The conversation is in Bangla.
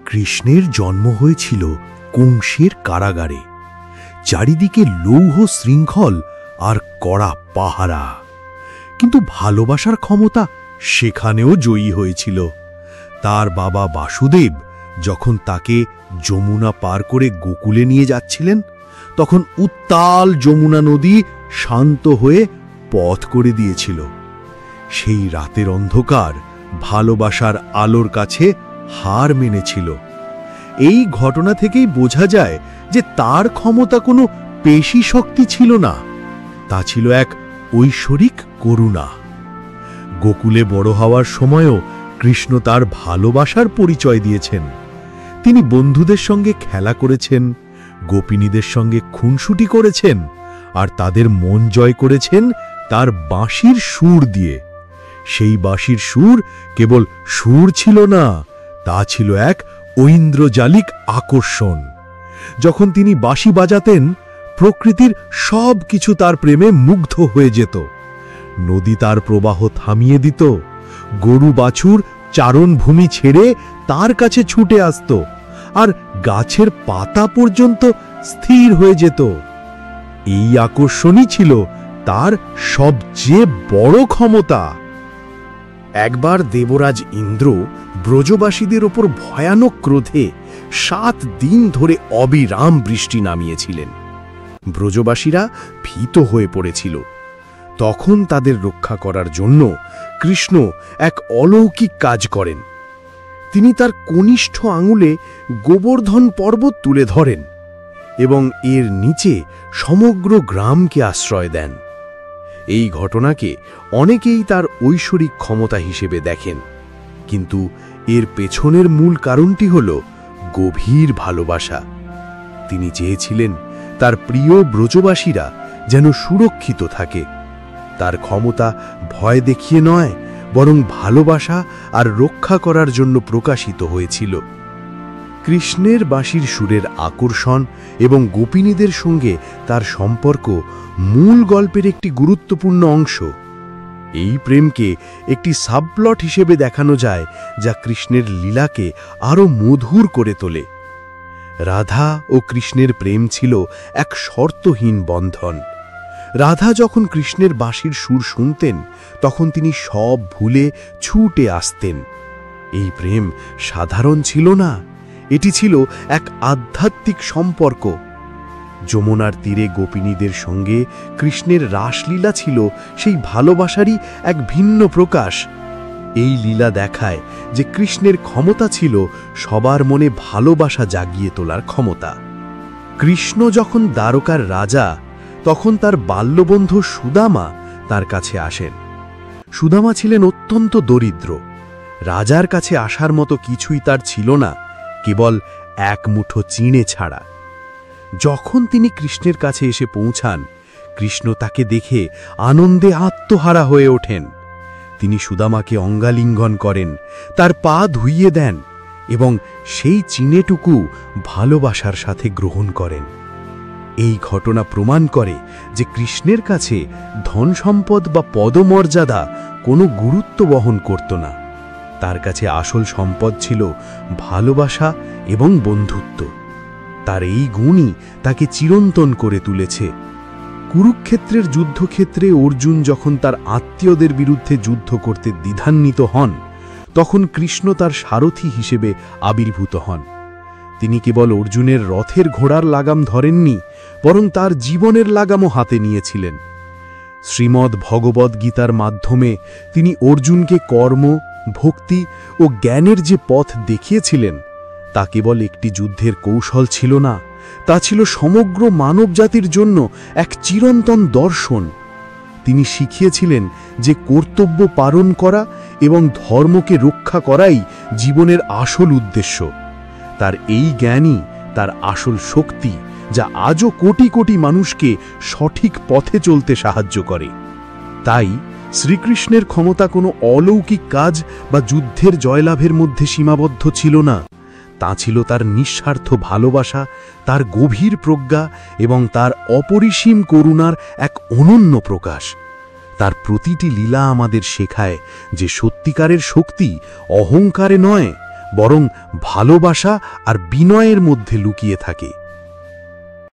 কৃষ্ণের জন্ম হয়েছিল কংসের কারাগারে। চারিদিকে লৌহ শৃঙ্খল আর কড়া পাহারা, কিন্তু ভালোবাসার ক্ষমতা সেখানেও জয়ী হয়েছিল। তার বাবা বাসুদেব যখন তাকে যমুনা পার করে গোকুলে নিয়ে যাচ্ছিলেন, তখন উত্তাল যমুনা নদী শান্ত হয়ে পথ করে দিয়েছিল। সেই রাতের অন্ধকার ভালোবাসার আলোর কাছে হার মেনেছিল। এই ঘটনা থেকেই বোঝা যায় যে তার ক্ষমতা কোনো পেশী শক্তি ছিল না, তা ছিল এক ঐশ্বরিক করুণা। গোকুলে বড় হওয়ার সময়ও কৃষ্ণ তার ভালোবাসার পরিচয় দিয়েছেন। তিনি বন্ধুদের সঙ্গে খেলা করেছেন, গোপিনীদের সঙ্গে খুনসুটি করেছেন, আর তাদের মন জয় করেছেন তার বাঁশির সুর দিয়ে। সেই বাঁশির সুর কেবল সুর ছিল না, তা ছিল এক ঐন্দ্রজালিক আকর্ষণ। যখন তিনি বাঁশি বাজাতেন, প্রকৃতির সব কিছু তার প্রেমে মুগ্ধ হয়ে যেত। নদী তার প্রবাহ থামিয়ে দিত, গরু বাছুর চারণভূমি ছেড়ে তার কাছে ছুটে আসত, আর গাছের পাতা পর্যন্ত স্থির হয়ে যেত। এই আকর্ষণই ছিল তার সবচেয়ে বড় ক্ষমতা। একবার দেবরাজ ইন্দ্র ব্রজবাসীদের ওপর ভয়ানক ক্রোধে 7 দিন ধরে অবিরাম বৃষ্টি নামিয়েছিলেন। ব্রজবাসীরা ভীত হয়ে পড়েছিল। তখন তাদের রক্ষা করার জন্য কৃষ্ণ এক অলৌকিক কাজ করেন। তিনি তার কনিষ্ঠ আঙুলে গোবর্ধন পর্বত তুলে ধরেন এবং এর নিচে সমগ্র গ্রামকে আশ্রয় দেন। এই ঘটনাকে অনেকেই তার ঐশ্বরিক ক্ষমতা হিসেবে দেখেন, কিন্তু এর পেছনের মূল কারণটি হল গভীর ভালোবাসা। তিনি চেয়েছিলেন তার প্রিয় ব্রজবাসীরা যেন সুরক্ষিত থাকে। তার ক্ষমতা ভয় দেখিয়ে নয়, বরং ভালোবাসা আর রক্ষা করার জন্য প্রকাশিত হয়েছিল। কৃষ্ণের বাঁশির সুরের আকর্ষণ এবং গোপিনীদের সঙ্গে তার সম্পর্ক মূল গল্পের একটি গুরুত্বপূর্ণ অংশ। এই প্রেমকে একটি সাবপ্লট হিসেবে দেখানো যায়, যা কৃষ্ণের লীলাকে আরও মধুর করে তোলে। রাধা ও কৃষ্ণের প্রেম ছিল এক শর্তহীন বন্ধন। রাধা যখন কৃষ্ণের বাঁশির সুর শুনতেন, তখন তিনি সব ভুলে ছুটে আসতেন। এই প্রেম সাধারণ ছিল না, এটি ছিল এক আধ্যাত্মিক সম্পর্ক। যমুনার তীরে গোপিনীদের সঙ্গে কৃষ্ণের রাসলীলা ছিল সেই ভালোবাসারই এক ভিন্ন প্রকাশ। এই লীলা দেখায় যে কৃষ্ণের ক্ষমতা ছিল সবার মনে ভালোবাসা জাগিয়ে তোলার ক্ষমতা। কৃষ্ণ যখন দ্বারকার রাজা, তখন তার বাল্যবন্ধু সুদামা তার কাছে আসেন। সুদামা ছিলেন অত্যন্ত দরিদ্র। রাজার কাছে আসার মতো কিছুই তার ছিল না, কেবল এক মুঠো চিঁড়ে ছাড়া। যখন তিনি কৃষ্ণের কাছে এসে পৌঁছান, কৃষ্ণ তাকে দেখে আনন্দে আত্মহারা হয়ে ওঠেন। তিনি সুদামাকে অঙ্গালিঙ্গন করেন, তার পা ধুইয়ে দেন এবং সেই চিঁড়েটুকু ভালোবাসার সাথে গ্রহণ করেন। এই ঘটনা প্রমাণ করে যে কৃষ্ণের কাছে ধন সম্পদ বা পদমর্যাদা কোনো গুরুত্ব বহন করত না। তার কাছে আসল সম্পদ ছিল ভালোবাসা এবং বন্ধুত্ব। তার এই গুণই তাকে চিরন্তন করে তুলেছে। কুরুক্ষেত্রের যুদ্ধক্ষেত্রে অর্জুন যখন তার আত্মীয়দের বিরুদ্ধে যুদ্ধ করতে দ্বিধান্বিত হন, তখন কৃষ্ণ তার সারথি হিসেবে আবির্ভূত হন। তিনি কেবল অর্জুনের রথের ঘোড়ার লাগাম ধরেননি, বরং তার জীবনের লাগামও হাতে নিয়েছিলেন। শ্রীমদ্ ভগবদ্ গীতার মাধ্যমে তিনি অর্জুনকে কর্ম, ভক্তি ও জ্ঞানের যে পথ দেখিয়েছিলেন, তা কেবল একটি যুদ্ধের কৌশল ছিল না, তা ছিল সমগ্র মানবজাতির জন্য এক চিরন্তন দর্শন। তিনি শিখিয়েছিলেন যে কর্তব্য পালন করা এবং ধর্মকে রক্ষা করাই জীবনের আসল উদ্দেশ্য। তার এই জ্ঞানই তার আসল শক্তি, যা আজও কোটি কোটি মানুষকে সঠিক পথে চলতে সাহায্য করে। তাই শ্রীকৃষ্ণের ক্ষমতা কোনো অলৌকিক কাজ বা যুদ্ধের জয়লাভের মধ্যে সীমাবদ্ধ ছিল না। তা ছিল তার নিঃস্বার্থ ভালোবাসা, তার গভীর প্রজ্ঞা এবং তার অপরিসীম করুণার এক অনন্য প্রকাশ। তার প্রতিটি লীলা আমাদের শেখায় যে সত্যিকারের শক্তি অহংকারে নয়, বরং ভালোবাসা আর বিনয়ের মধ্যে লুকিয়ে থাকে।